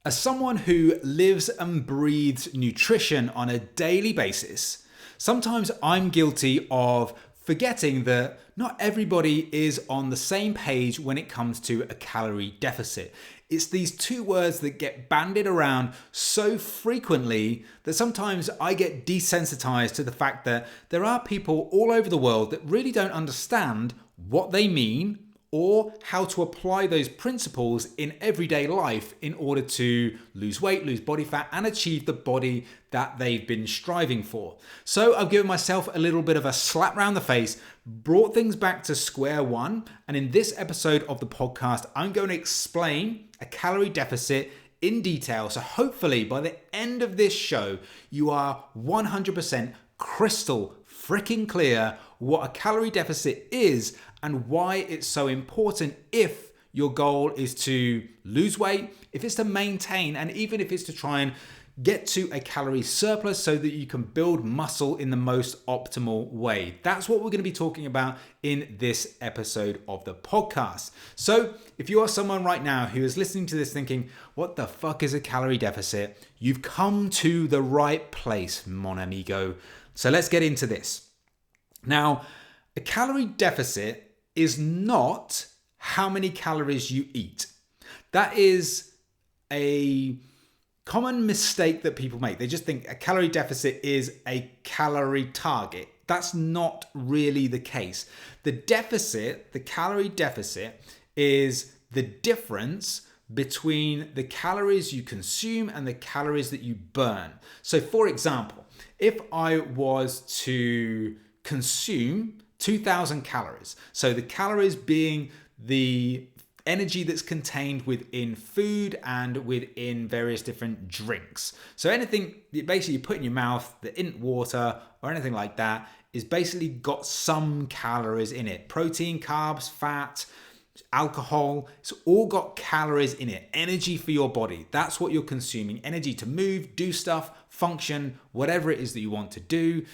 As someone who lives and breathes nutrition on a daily basis, sometimes I'm guilty of forgetting that not everybody is on the same page when it comes to a calorie deficit. It's these two words that get bandied around so frequently that sometimes I get desensitized to the fact that there are people all over the world that really don't understand what they mean or how to apply those principles in everyday life in order to lose weight, lose body fat, and achieve the body that they've been striving for. So I've given myself a little bit of a slap round the face, brought things back to square one, and in this episode of the podcast, I'm going to explain a calorie deficit in detail. So hopefully by the end of this show, you are 100% crystal freaking clear what a calorie deficit is and why it's so important if your goal is to lose weight, if it's to maintain, and even if it's to try and get to a calorie surplus so that you can build muscle in the most optimal way. That's what we're going to be talking about in this episode of the podcast. So if you are someone right now who is listening to this thinking, what the fuck is a calorie deficit? You've come to the right place, mon amigo. So let's get into this. Now, a calorie deficit is not how many calories you eat. That is a common mistake that people make. They just think a calorie deficit is a calorie target. That's not really the case. The calorie deficit is the difference between the calories you consume and the calories that you burn. So for example, if I was to consume 2,000 calories, so the calories being the energy that's contained within food and within various different drinks. So anything basically you put in your mouth that isn't water or anything like that is basically got some calories in it. Protein, carbs, fat, alcohol, it's all got calories in it. Energy for your body. That's what you're consuming. Energy to move, do stuff, function, whatever it is that you want to do.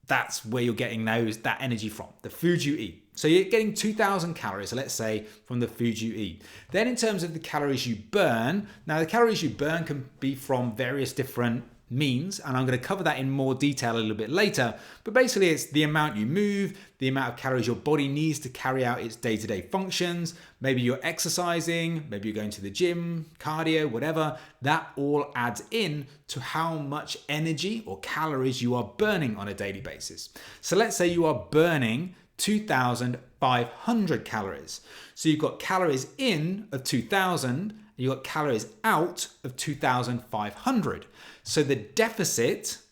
That's where you're getting that energy from, the food you eat. So you're getting 2,000 calories, let's say, from the food you eat. Then in terms of the calories you burn, now the calories you burn can be from various different means, and I'm going to cover that in more detail a little bit later. But basically it's the amount you move, the amount of calories your body needs to carry out its day-to-day functions. Maybe you're exercising, maybe you're going to the gym, cardio, whatever. That all adds in to how much energy or calories you are burning on a daily basis. So let's say you are burning 2,500 calories. So you've got calories in of 2,000 and you've got calories out of 2,500. So the difference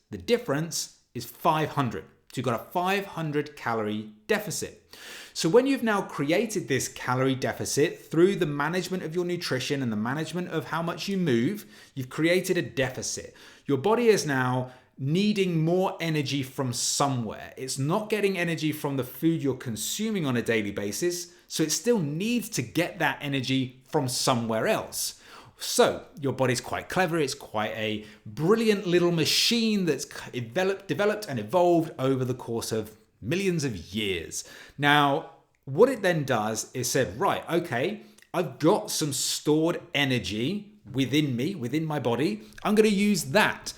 is 500. So you've got a 500 calorie deficit. So when you've now created this calorie deficit through the management of your nutrition and the management of how much you move, you've created a deficit. Your body is now needing more energy from somewhere. It's not getting energy from the food you're consuming on a daily basis, so it still needs to get that energy from somewhere else. So your body's quite clever. It's quite a brilliant little machine that's developed and evolved over the course of millions of years. Now, what it then does is said, right, okay, I've got some stored energy within me, within my body. I'm going to use that.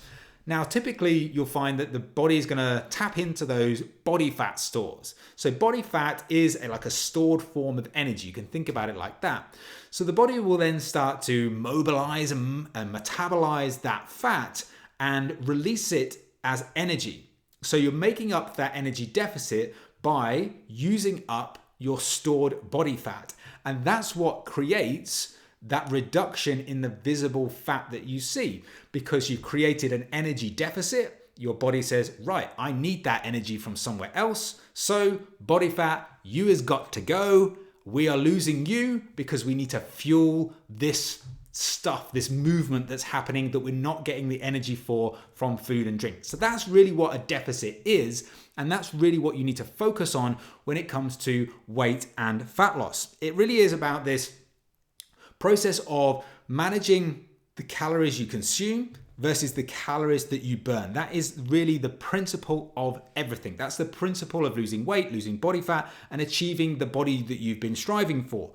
Now, typically you'll find that the body is going to tap into those body fat stores. So body fat is like a stored form of energy. You can think about it like that. So the body will then start to mobilize and metabolize that fat and release it as energy. So you're making up that energy deficit by using up your stored body fat. And that's what creates that reduction in the visible fat that you see, because you've created an energy deficit. Your body says, right, I need that energy from somewhere else. So body fat, you has got to go. We are losing you because we need to fuel this stuff, this movement that's happening that we're not getting the energy for from food and drink. So that's really what a deficit is. And that's really what you need to focus on when it comes to weight and fat loss. It really is about this process of managing the calories you consume versus the calories that you burn. That is really the principle of everything. That's the principle of losing weight, losing body fat, and achieving the body that you've been striving for.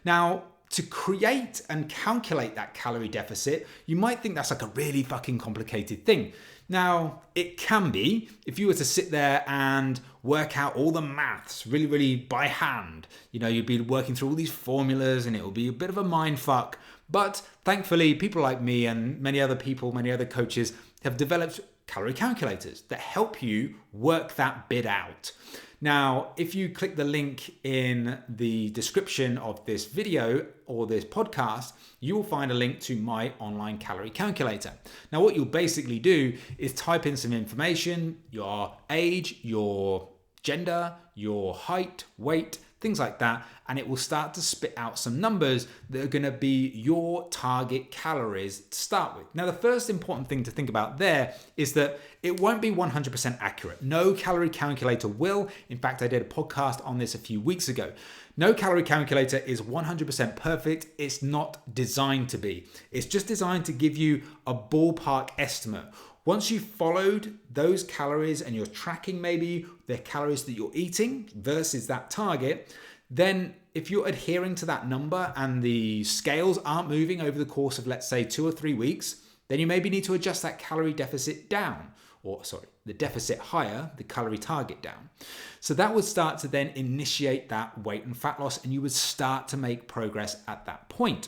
Now, to create and calculate that calorie deficit, you might think that's like a really fucking complicated thing. Now, it can be if you were to sit there and work out all the maths really, really by hand. You'd be working through all these formulas and it will be a bit of a mind fuck. But thankfully, people like me and many other people, many other coaches have developed calorie calculators that help you work that bit out. Now, if you click the link in the description of this video or this podcast, you will find a link to my online calorie calculator. Now, what you'll basically do is type in some information, your age, your gender, your height, weight, things like that, and it will start to spit out some numbers that are going to be your target calories to start with. Now, the first important thing to think about there is that it won't be 100% accurate. No calorie calculator will. In fact, I did a podcast on this a few weeks ago. No calorie calculator is 100% perfect. It's not designed to be. It's just designed to give you a ballpark estimate. Once you've followed those calories and you're tracking maybe the calories that you're eating versus that target, then if you're adhering to that number and the scales aren't moving over the course of, let's say, 2 or 3 weeks, then you maybe need to adjust that calorie deficit down, the deficit higher, the calorie target down. So that would start to then initiate that weight and fat loss, and you would start to make progress at that point.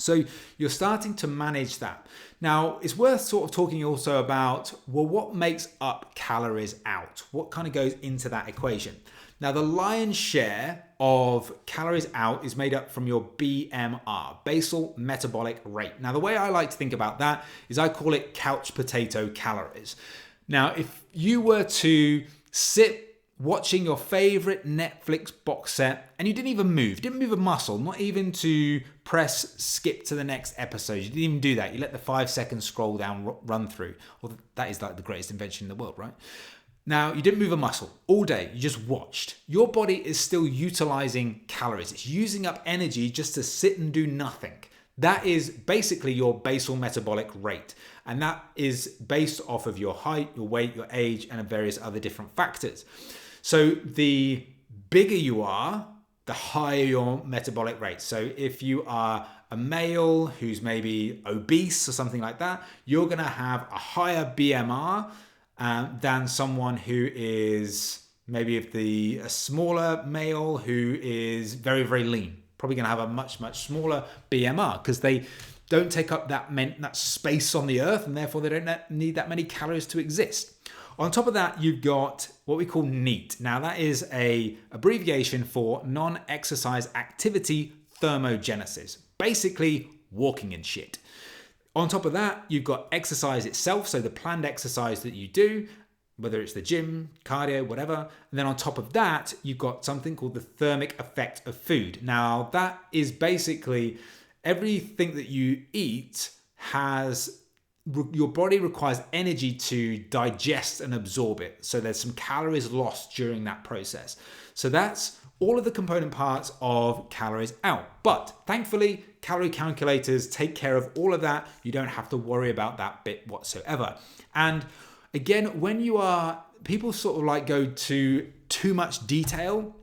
So you're starting to manage that. Now, it's worth sort of talking also about, well, what makes up calories out? What kind of goes into that equation? Now, the lion's share of calories out is made up from your BMR, basal metabolic rate. Now, the way I like to think about that is I call it couch potato calories. Now, if you were to sit watching your favorite Netflix box set and you didn't move a muscle, not even to press skip to the next episode. You didn't even do that. You let the 5-second scroll down run through. Well, that is like the greatest invention in the world, right? Now, you didn't move a muscle all day. You just watched. Your body is still utilizing calories. It's using up energy just to sit and do nothing. That is basically your basal metabolic rate. And that is based off of your height, your weight, your age, and various other different factors. So the bigger you are, the higher your metabolic rate. So if you are a male who's maybe obese or something like that, you're going to have a higher BMR than someone who is maybe a smaller male who is very, very lean. Probably going to have a much, much smaller BMR because they don't take up that space on the earth, and therefore they don't need that many calories to exist. On top of that, you've got what we call NEAT. Now, that is an abbreviation for non-exercise activity thermogenesis. Basically, walking and shit. On top of that, you've got exercise itself, so the planned exercise that you do, whether it's the gym, cardio, whatever. And then on top of that, you've got something called the thermic effect of food. Now, that is basically everything that you eat your body requires energy to digest and absorb it. So there's some calories lost during that process. So that's all of the component parts of calories out. But thankfully, calorie calculators take care of all of that. You don't have to worry about that bit whatsoever. And again, people sort of like go to too much detail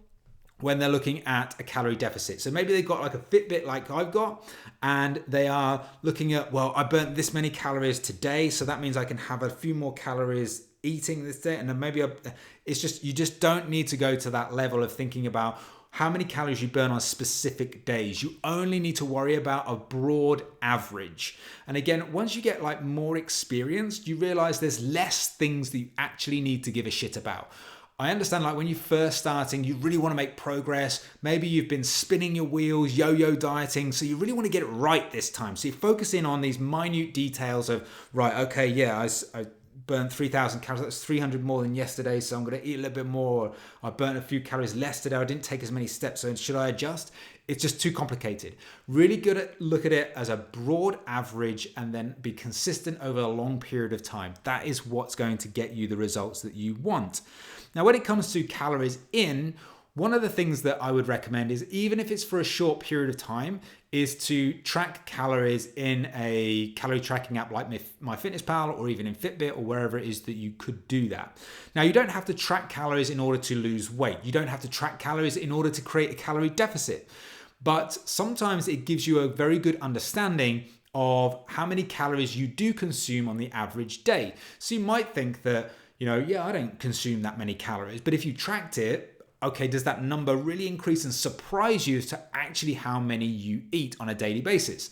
when they're looking at a calorie deficit. So maybe they've got like a Fitbit like I've got, and they are looking at, well, I burnt this many calories today, so that means I can have a few more calories eating this day. And then maybe you just don't need to go to that level of thinking about how many calories you burn on specific days. You only need to worry about a broad average. And again, once you get like more experienced, you realize there's less things that you actually need to give a shit about. I understand, like when you're first starting, you really want to make progress. Maybe you've been spinning your wheels, yo-yo dieting, so you really want to get it right this time. So you're focusing on these minute details of, right, okay, yeah, I burnt 3,000 calories. That's 300 more than yesterday, so I'm going to eat a little bit more. I burnt a few calories less today. I didn't take as many steps, so should I adjust? It's just too complicated. Really good at look at it as a broad average and then be consistent over a long period of time. That is what's going to get you the results that you want. Now, when it comes to calories in, one of the things that I would recommend is, even if it's for a short period of time, is to track calories in a calorie tracking app like MyFitnessPal or even in Fitbit or wherever it is that you could do that. Now, you don't have to track calories in order to lose weight. You don't have to track calories in order to create a calorie deficit. but sometimes it gives you a very good understanding of how many calories you do consume on the average day. So you might think that, I don't consume that many calories, but if you tracked it, okay, does that number really increase and surprise you as to actually how many you eat on a daily basis?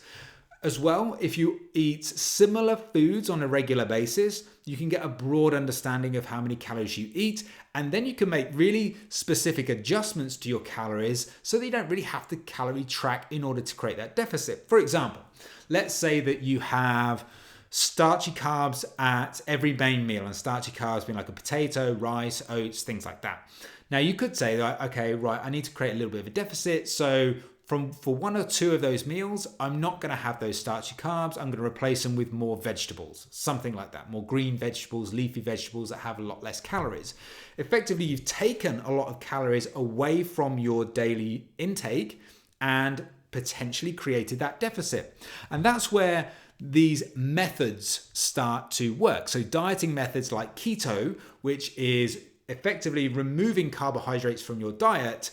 As well, if you eat similar foods on a regular basis, you can get a broad understanding of how many calories you eat, and then you can make really specific adjustments to your calories so that you don't really have to calorie track in order to create that deficit. For example, let's say that you have starchy carbs at every main meal, and starchy carbs being like a potato, rice, oats, things like that. Now you could say that, okay, right, I need to create a little bit of a deficit, so for one or two of those meals, I'm not going to have those starchy carbs. I'm going to replace them with more vegetables, something like that, more green vegetables, leafy vegetables that have a lot less calories. Effectively, you've taken a lot of calories away from your daily intake and potentially created that deficit. And that's where these methods start to work. So dieting methods like keto, which is effectively removing carbohydrates from your diet,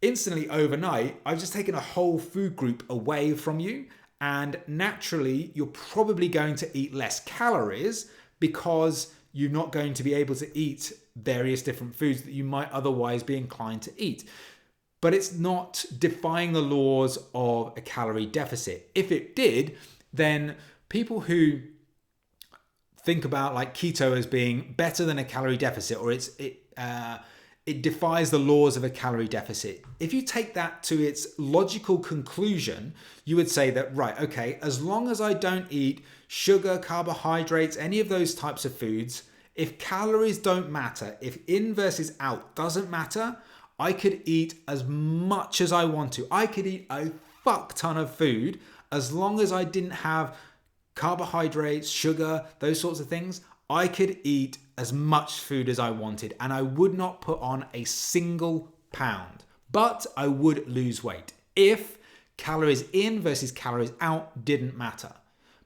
instantly overnight, I've just taken a whole food group away from you, and naturally you're probably going to eat less calories because you're not going to be able to eat various different foods that you might otherwise be inclined to eat. But it's not defying the laws of a calorie deficit. If it did, then people who think about like keto as being better than a calorie deficit, or it defies the laws of a calorie deficit. If you take that to its logical conclusion, you would say that, right, okay, as long as I don't eat sugar, carbohydrates, any of those types of foods, if calories don't matter, if in versus out doesn't matter, I could eat as much as I want to. I could eat a fuck ton of food as long as I didn't have carbohydrates, sugar, those sorts of things. I could eat as much food as I wanted and I would not put on a single pound, but I would lose weight if calories in versus calories out didn't matter.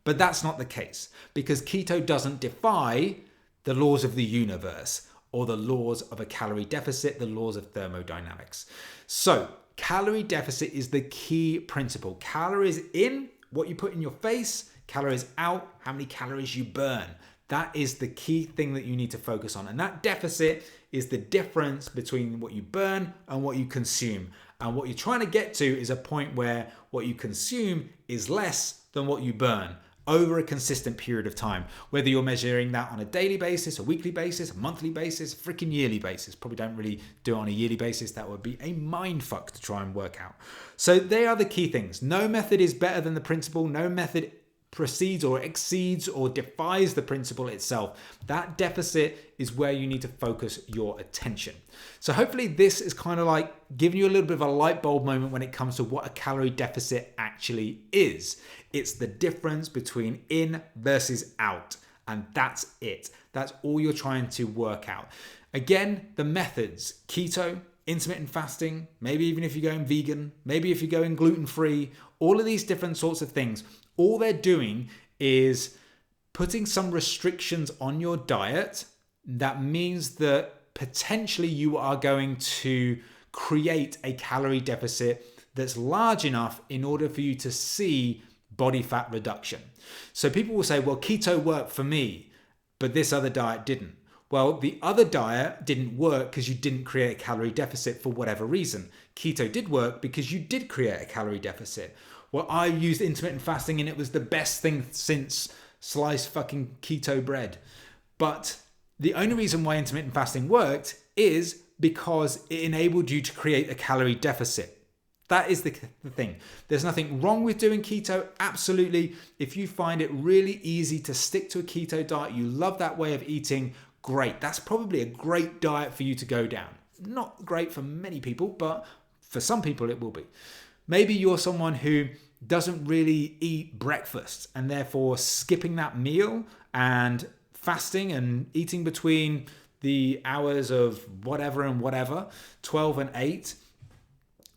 But that's not the case because keto doesn't defy the laws of the universe or the laws of a calorie deficit, the laws of thermodynamics. So calorie deficit is the key principle. Calories in, what you put in your face, calories out, how many calories you burn. That is the key thing that you need to focus on. And that deficit is the difference between what you burn and what you consume. And what you're trying to get to is a point where what you consume is less than what you burn over a consistent period of time. Whether you're measuring that on a daily basis, a weekly basis, a monthly basis, a freaking yearly basis. Probably don't really do it on a yearly basis. That would be a mind fuck to try and work out. So they are the key things. No method is better than the principle. No method precedes or exceeds or defies the principle itself. That deficit is where you need to focus your attention. So hopefully this is kind of like giving you a little bit of a light bulb moment when it comes to what a calorie deficit actually is. It's the difference between in versus out, and that's it. That's all you're trying to work out. Again, the methods: keto, intermittent fasting, maybe even if you're going vegan, maybe if you're going gluten-free, all of these different sorts of things. All they're doing is putting some restrictions on your diet. That means that potentially you are going to create a calorie deficit that's large enough in order for you to see body fat reduction. So people will say, well, keto worked for me, but this other diet didn't. Well, the other diet didn't work because you didn't create a calorie deficit for whatever reason. Keto did work because you did create a calorie deficit. Well, I used intermittent fasting and it was the best thing since sliced fucking keto bread. But the only reason why intermittent fasting worked is because it enabled you to create a calorie deficit. That is the thing. There's nothing wrong with doing keto. Absolutely. If you find it really easy to stick to a keto diet, you love that way of eating, great. That's probably a great diet for you to go down. Not great for many people, but for some people it will be. Maybe you're someone who doesn't really eat breakfast and therefore skipping that meal and fasting and eating between the hours of whatever and whatever, 12 and 8.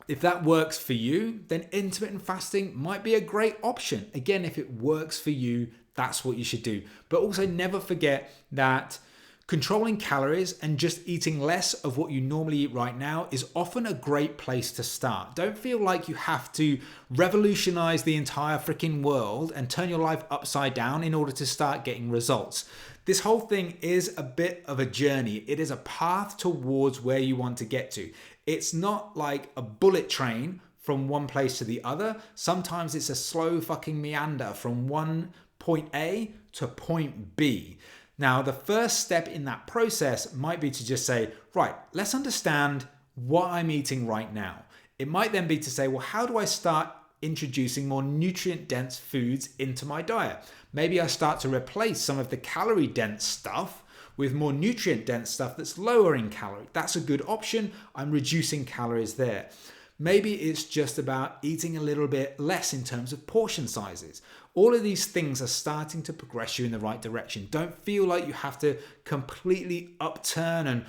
If that works for you, then intermittent fasting might be a great option. Again, if it works for you, that's what you should do. But also never forget that Controlling calories and just eating less of what you normally eat right now is often a great place to start. Don't feel like you have to revolutionize the entire freaking world and turn your life upside down in order to start getting results. This whole thing is a bit of a journey. It is a path towards where you want to get to. It's not like a bullet train from one place to the other. Sometimes it's a slow fucking meander from one point A to point B. Now, the first step in that process might be to just say, right, let's understand what I'm eating right now. It might then be to say, well, how do I start introducing more nutrient-dense foods into my diet? Maybe I start to replace some of the calorie-dense stuff with more nutrient-dense stuff that's lower in calorie. That's a good option. I'm reducing calories there. Maybe it's just about eating a little bit less in terms of portion sizes. All of these things are starting to progress you in the right direction. Don't feel like you have to completely upturn and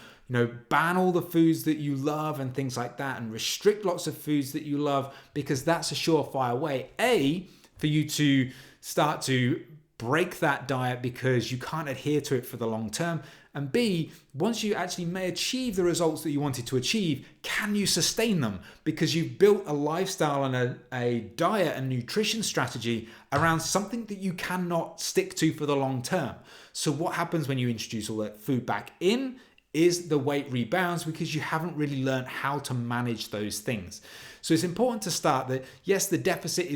ban all the foods that you love and things like that and restrict lots of foods that you love, because that's a surefire way, A, for you to start to break that diet because you can't adhere to it for the long term. And B, once you actually may achieve the results that you wanted to achieve, can you sustain them? Because you've built a lifestyle and a diet and nutrition strategy around something that you cannot stick to for the long term. So what happens when you introduce all that food back in is the weight rebounds because you haven't really learned how to manage those things. So it's important to start that, yes, the deficit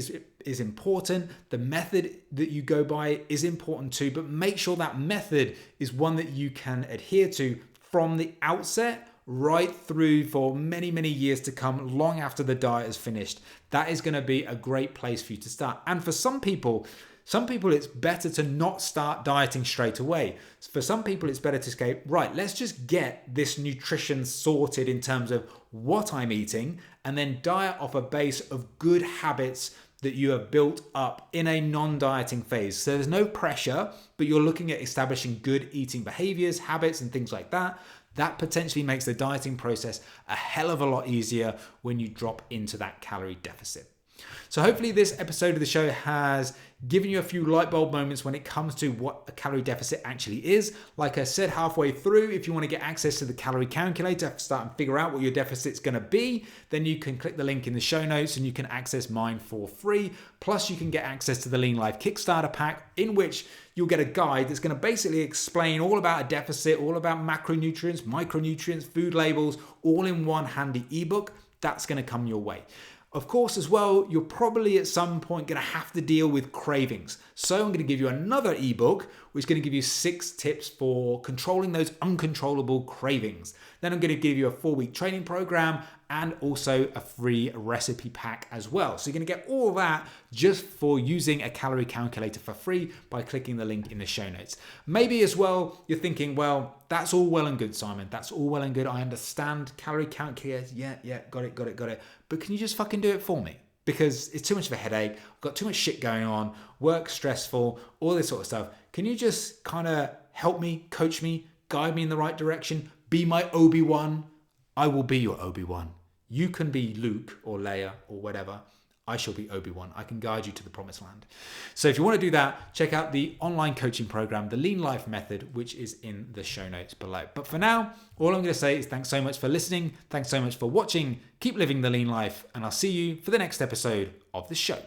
is important. The method that you go by is important too, but make sure that method is one that you can adhere to from the outset right through for many, many years to come, long after the diet is finished. That is going to be a great place for you to start. And for some people, it's better to not start dieting straight away. For some people, it's better to say, right, let's just get this nutrition sorted in terms of what I'm eating and then diet off a base of good habits that you have built up in a non-dieting phase. So there's no pressure, but you're looking at establishing good eating behaviors, habits, and things like that. That potentially makes the dieting process a hell of a lot easier when you drop into that calorie deficit. So hopefully this episode of the show has given you a few light bulb moments when it comes to what a calorie deficit actually is. Like I said, halfway through, if you want to get access to the calorie calculator, start and figure out what your deficit's going to be, then you can click the link in the show notes and you can access mine for free. Plus you can get access to the Lean Life Kickstarter pack, in which you'll get a guide that's going to basically explain all about a deficit, all about macronutrients, micronutrients, food labels, all in one handy ebook. That's going to come your way. Of course, as well, you're probably at some point going to have to deal with cravings. So I'm going to give you another ebook, which is going to give you 6 tips for controlling those uncontrollable cravings. Then I'm going to give you a 4-week training program and also a free recipe pack as well. So you're going to get all that just for using a calorie calculator for free by clicking the link in the show notes. Maybe as well, you're thinking, well, that's all well and good, Simon. That's all well and good. I understand calorie calculators. Yeah, got it. But can you just fucking do it for me? Because it's too much of a headache. I've got too much shit going on, work stressful, all this sort of stuff. Can you just kind of help me, coach me, guide me in the right direction? Be my Obi-Wan. I will be your Obi-Wan. You can be Luke or Leia or whatever. I shall be Obi-Wan. I can guide you to the promised land. So if you want to do that, check out the online coaching program, the Lean Life Method, which is in the show notes below. But for now, all I'm going to say is thanks so much for listening. Thanks so much for watching. Keep living the lean life, and I'll see you for the next episode of the show.